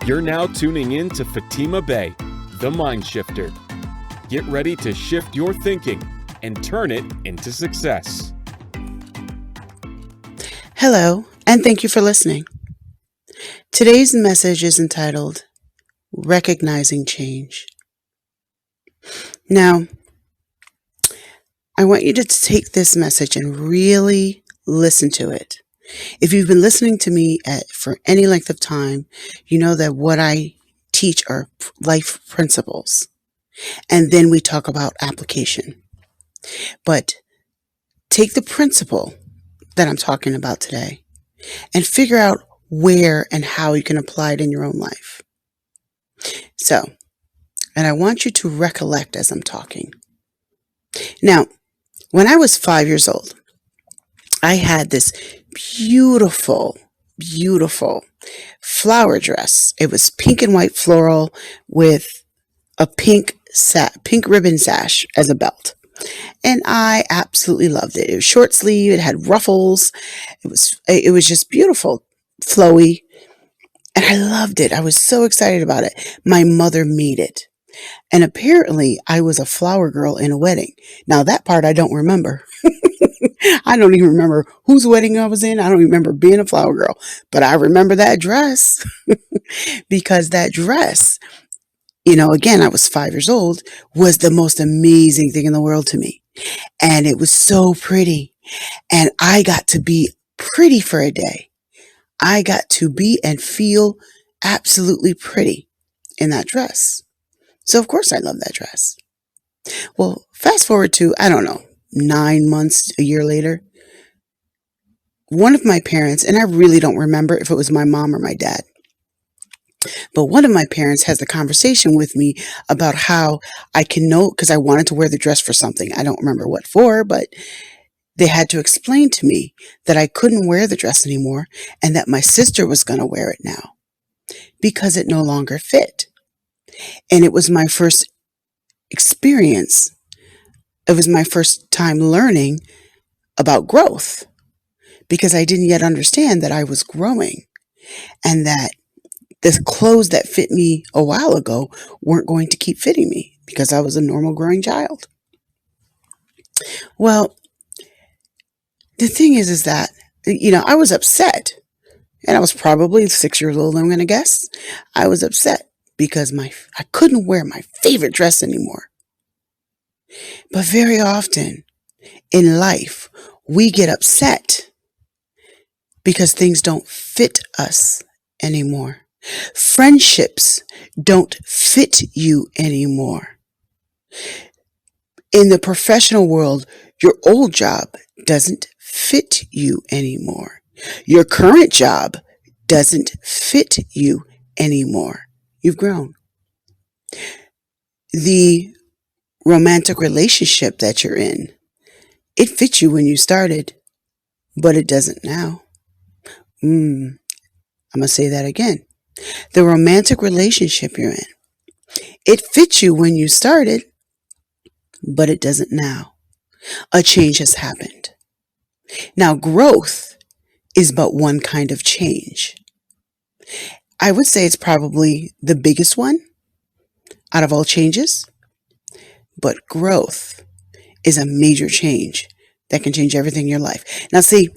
You're now tuning in to Fatima Bey, the MindShifter. Get ready to shift your thinking and turn it into success. Hello, and thank you for listening. Today's message is entitled, Recognizing Change. Now, I want you to take this message and really listen to it. If you've been listening to me for any length of time, you know that what I teach are life principles. And then we talk about application. But take the principle that I'm talking about today and figure out where and how you can apply it in your own life. And I want you to recollect as I'm talking. Now, when I was 5 years old, I had this beautiful flower dress. It was pink and white floral with a pink ribbon sash as a belt. And I absolutely loved it. It was short sleeve. It had ruffles. It was just beautiful, flowy. And I loved it. I was so excited about it. My mother made it. And apparently I was a flower girl in a wedding. Now that part I don't remember. I don't even remember whose wedding I was in. I don't remember being a flower girl. But I remember that dress. Because that dress, again, I was 5 years old, was the most amazing thing in the world to me. And it was so pretty. And I got to be pretty for a day. I got to be and feel absolutely pretty in that dress. So of course I love that dress. Well, fast forward to, 9 months, a year later, one of my parents, and I really don't remember if it was my mom or my dad, but one of my parents has a conversation with me about how I can know, because I wanted to wear the dress for something. I don't remember what for, but they had to explain to me that I couldn't wear the dress anymore and that my sister was going to wear it now because it no longer fit. And it was my first experience. It was my first time learning about growth because I didn't yet understand that I was growing and that the clothes that fit me a while ago weren't going to keep fitting me because I was a normal growing child. Well, the thing is that, I was upset, and I was probably 6 years old, I'm going to guess. I was upset because I couldn't wear my favorite dress anymore. But very often in life, we get upset because things don't fit us anymore. Friendships don't fit you anymore. In the professional world, your old job doesn't fit you anymore. Your current job doesn't fit you anymore. You've grown. The romantic relationship that you're in, it fit you when you started, but it doesn't now. I'm going to say that again. The romantic relationship you're in, it fit you when you started, but it doesn't now. A change has happened. Now, growth is but one kind of change. I would say it's probably the biggest one out of all changes, but growth is a major change that can change everything in your life. Now, see,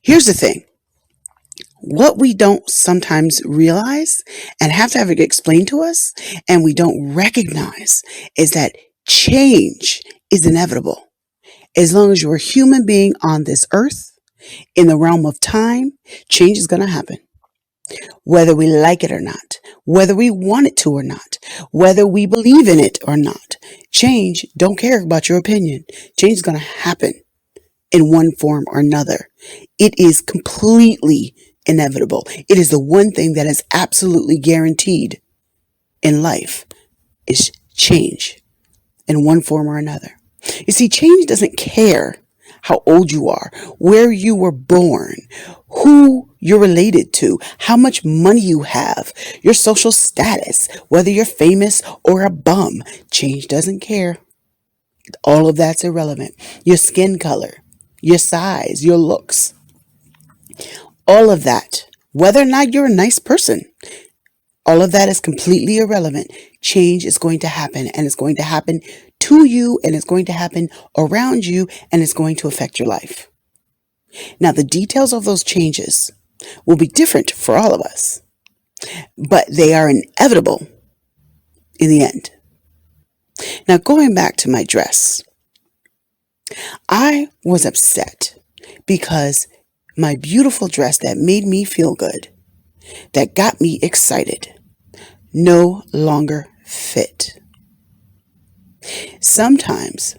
here's the thing. What we don't sometimes realize and have to have it explained to us, and we don't recognize, is that change is inevitable. As long as you're a human being on this earth, in the realm of time, change is going to happen. Whether we like it or not, whether we want it to or not, whether we believe in it or not, change, don't care about your opinion. Change is going to happen in one form or another. It is completely inevitable. It is the one thing that is absolutely guaranteed in life is change in one form or another. You see, change doesn't care how old you are, where you were born, who you're related to, how much money you have, your social status, whether you're famous or a bum. Change doesn't care. All of that's irrelevant. Your skin color, your size, your looks, all of that, whether or not you're a nice person, All of that is completely irrelevant. Change is going to happen, and it's going to happen to you, and it's going to happen around you, and it's going to affect your life. Now, the details of those changes will be different for all of us, but they are inevitable in the end. Now, going back to my dress, I was upset because my beautiful dress that made me feel good, that got me excited, no longer fit. Sometimes,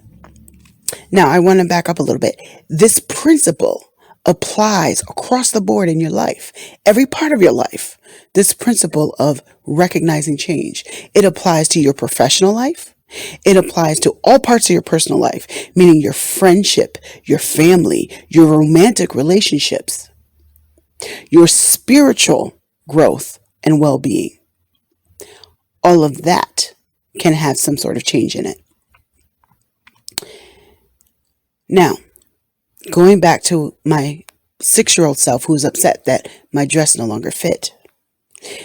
now I want to back up a little bit. This principle applies across the board in your life, every part of your life. This principle of recognizing change. It applies to your professional life. It applies to all parts of your personal life, meaning your friendship, your family, your romantic relationships, your spiritual growth and well-being. All of that can have some sort of change in it. Now, going back to my 6-year-old self who's upset that my dress no longer fit.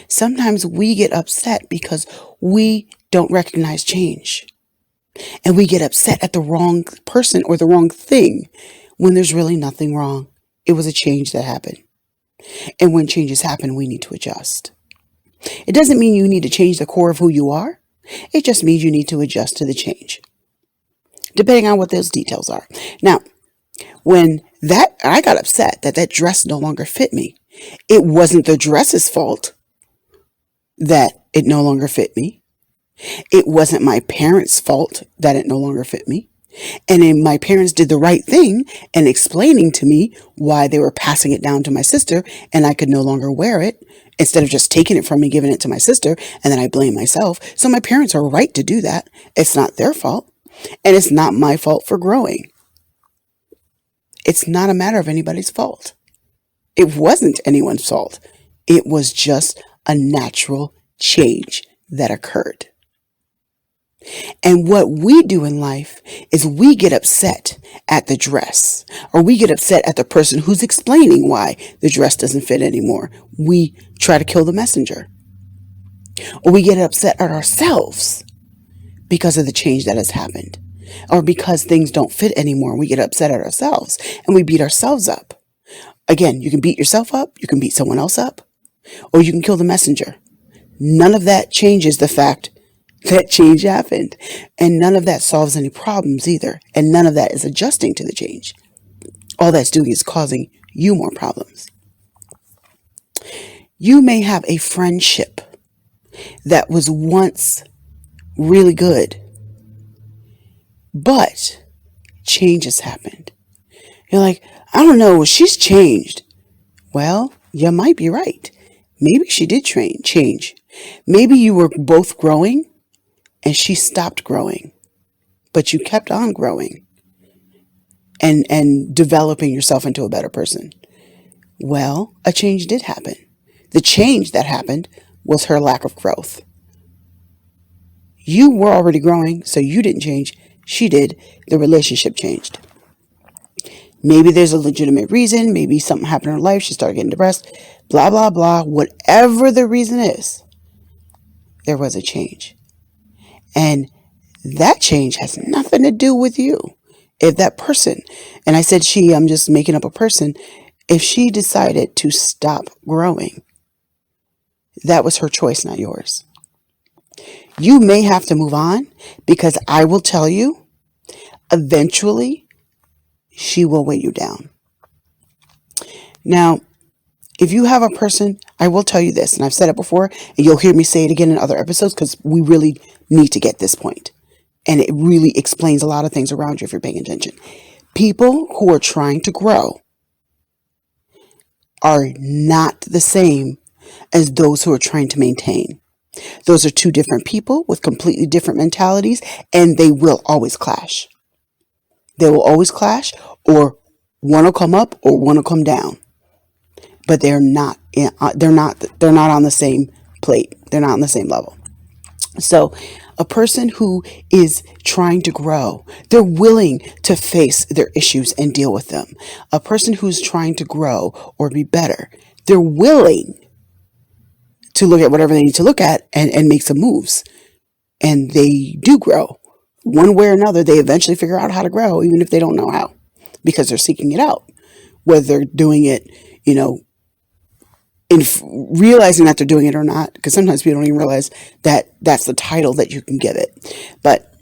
Sometimes we get upset because we don't recognize change. And we get upset at the wrong person or the wrong thing when there's really nothing wrong. It was a change that happened. And when changes happen, we need to adjust. It doesn't mean you need to change the core of who you are. It just means you need to adjust to the change, depending on what those details are. Now, when I got upset that dress no longer fit me, it wasn't the dress's fault that it no longer fit me. It wasn't my parents' fault that it no longer fit me. And then my parents did the right thing in explaining to me why they were passing it down to my sister and I could no longer wear it, instead of just taking it from me, giving it to my sister, and then I blame myself. So my parents are right to do that. It's not their fault. And it's not my fault for growing. It's not a matter of anybody's fault. It wasn't anyone's fault. It was just a natural change that occurred. And what we do in life is we get upset at the dress, or we get upset at the person who's explaining why the dress doesn't fit anymore. We try to kill the messenger. Or we get upset at ourselves because of the change that has happened, or because things don't fit anymore. We get upset at ourselves and we beat ourselves up. Again, you can beat yourself up, you can beat someone else up, or you can kill the messenger. None of that changes the fact that change happened. And none of that solves any problems either. And none of that is adjusting to the change. All that's doing is causing you more problems. You may have a friendship that was once really good, but change has happened. You're like, I don't know, she's changed. Well, you might be right. Maybe she did change. Maybe you were both growing and she stopped growing, but you kept on growing and developing yourself into a better person. Well, a change did happen. The change that happened was her lack of growth. You were already growing, so you didn't change. She did. The relationship changed. Maybe there's a legitimate reason. Maybe something happened in her life. She started getting depressed. Blah, blah, blah. Whatever the reason is, there was a change. And that change has nothing to do with you. If that person, and I said she, I'm just making up a person, if she decided to stop growing, that was her choice, not yours. You may have to move on, because I will tell you, eventually, she will weigh you down. Now, if you have a person, I will tell you this, and I've said it before, and you'll hear me say it again in other episodes, because we really need to get this point. And it really explains a lot of things around you if you're paying attention. People who are trying to grow are not the same as those who are trying to maintain. Those are two different people with completely different mentalities, and they will always clash. They will always clash, or one will come up or one will come down. But they're not on the same plate. They're not on the same level. So a person who is trying to grow, they're willing to face their issues and deal with them. A person who's trying to grow or be better, they're willing to look at whatever they need to look at and make some moves. And they do grow. One way or another, they eventually figure out how to grow, even if they don't know how, because they're seeking it out. Whether they're doing it, in realizing that they're doing it or not, because sometimes people don't even realize that that's the title that you can give it. But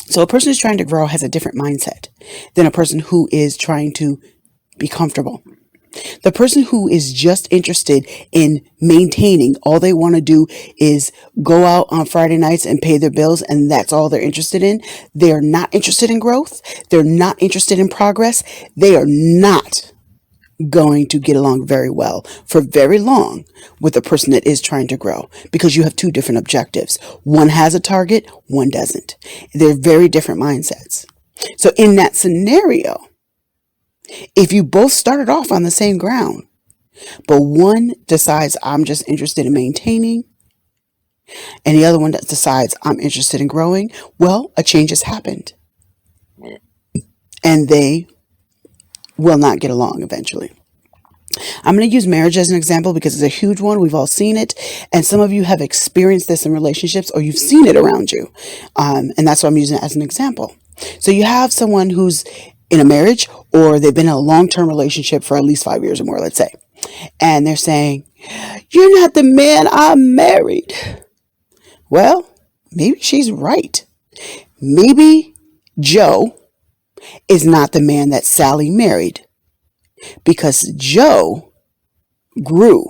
so a person who's trying to grow has a different mindset than a person who is trying to be comfortable. The person who is just interested in maintaining, all they want to do is go out on Friday nights and pay their bills, and that's all they're interested in. They are not interested in growth. They're not interested in progress. They are not going to get along very well for very long with a person that is trying to grow, because you have two different objectives. One has a target, one doesn't. They're very different mindsets. So in that scenario, if you both started off on the same ground, but one decides I'm just interested in maintaining, and the other one that decides I'm interested in growing, well, a change has happened. And they will not get along eventually. I'm going to use marriage as an example because it's a huge one. We've all seen it. And some of you have experienced this in relationships, or you've seen it around you. And that's why I'm using it as an example. So you have someone who's in a marriage, or they've been in a long-term relationship for at least 5 years or more, let's say. And they're saying, "You're not the man I married." Well, maybe she's right. Maybe Joe is not the man that Sally married, because Joe grew,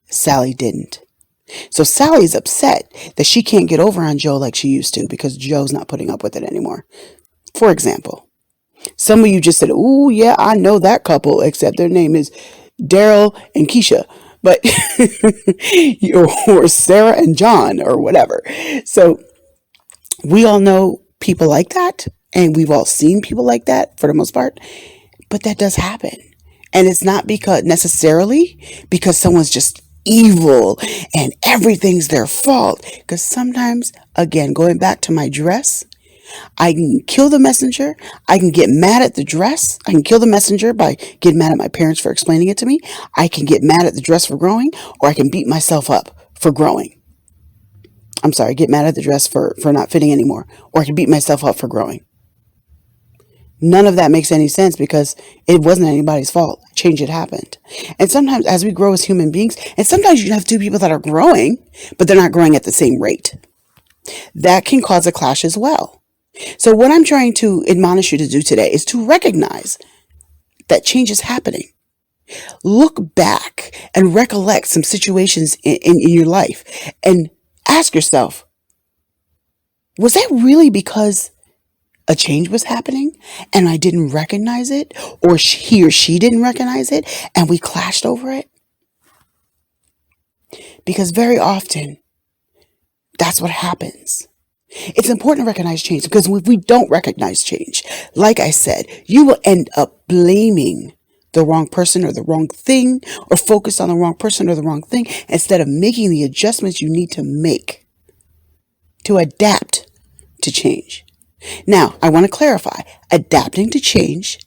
Sally didn't. So Sally's upset that she can't get over on Joe like she used to, because Joe's not putting up with it anymore. For example, some of you just said, "Oh yeah, I know that couple," except their name is Daryl and Keisha, but or Sarah and John or whatever. So we all know people like that, and we've all seen people like that for the most part, but that does happen. And it's not because necessarily because someone's just evil and everything's their fault. Because sometimes, again, going back to my dress, I can kill the messenger. I can get mad at the dress. I can kill the messenger by getting mad at my parents for explaining it to me. I can get mad at the dress for growing, or I can beat myself up for growing. I'm sorry, get mad at the dress for not fitting anymore, or I can beat myself up for growing. None of that makes any sense because it wasn't anybody's fault. Change had happened. And sometimes as we grow as human beings, and sometimes you have two people that are growing, but they're not growing at the same rate. That can cause a clash as well. So what I'm trying to admonish you to do today is to recognize that change is happening. Look back and recollect some situations in your life and ask yourself, was that really because a change was happening and I didn't recognize it, or he or she didn't recognize it and we clashed over it? Because very often that's what happens. It's important to recognize change, because if we don't recognize change, like I said, you will end up blaming the wrong person or the wrong thing, or focus on the wrong person or the wrong thing, instead of making the adjustments you need to make to adapt to change. Now, I want to clarify, adapting to change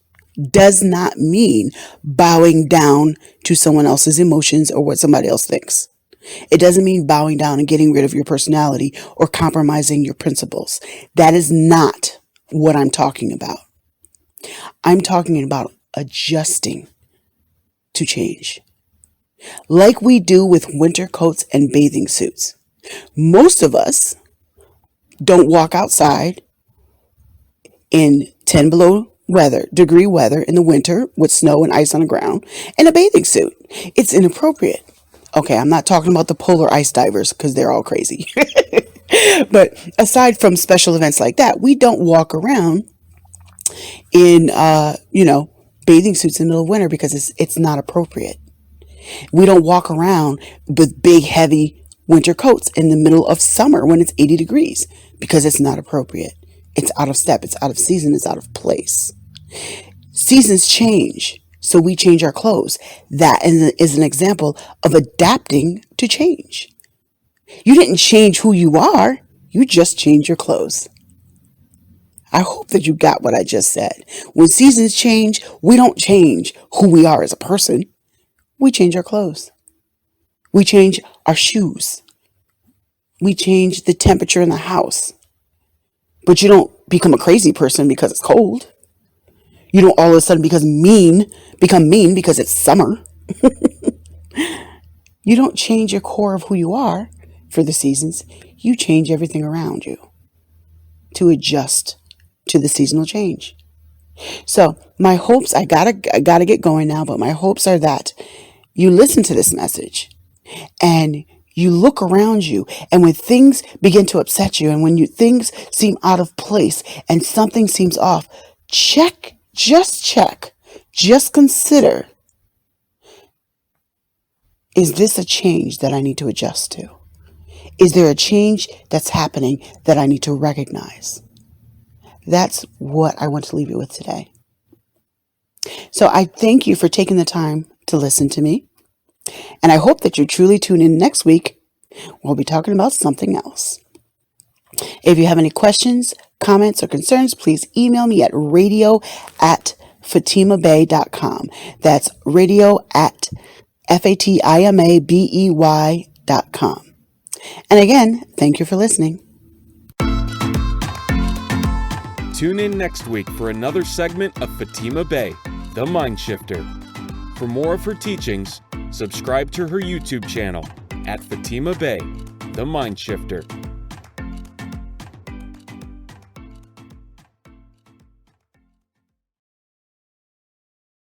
does not mean bowing down to someone else's emotions or what somebody else thinks. It doesn't mean bowing down and getting rid of your personality or compromising your principles. That is not what I'm talking about. I'm talking about adjusting to change. Like we do with winter coats and bathing suits. Most of us don't walk outside in 10 below degree weather in the winter with snow and ice on the ground in a bathing suit. It's inappropriate. Okay, I'm not talking about the polar ice divers because they're all crazy. But aside from special events like that, we don't walk around in, bathing suits in the middle of winter because it's not appropriate. We don't walk around with big, heavy winter coats in the middle of summer when it's 80 degrees because it's not appropriate. It's out of step. It's out of season. It's out of place. Seasons change, so we change our clothes. That is an example of adapting to change. You didn't change who you are. You just changed your clothes. I hope that you got what I just said. When seasons change, we don't change who we are as a person. We change our clothes. We change our shoes. We change the temperature in the house. But you don't become a crazy person because it's cold. You don't all of a sudden become mean because it's summer. You don't change your core of who you are for the seasons. You change everything around you to adjust to the seasonal change. So my hopes, I gotta get going now, but my hopes are that you listen to this message and you look around you, and when things begin to upset you and when things seem out of place and something seems off, check, just consider, is this a change that I need to adjust to? Is there a change that's happening that I need to recognize? That's what I want to leave you with today. So I thank you for taking the time to listen to me. And I hope that you truly tune in next week. We'll be talking about something else. If you have any questions, comments, or concerns, please email me at radio@fatimabey.com. That's radio@fatimabey.com. And again, thank you for listening. Tune in next week for another segment of Fatima Bey, the MindShifter. For more of her teachings, subscribe to her YouTube channel at Fatima Bey, the MindShifter.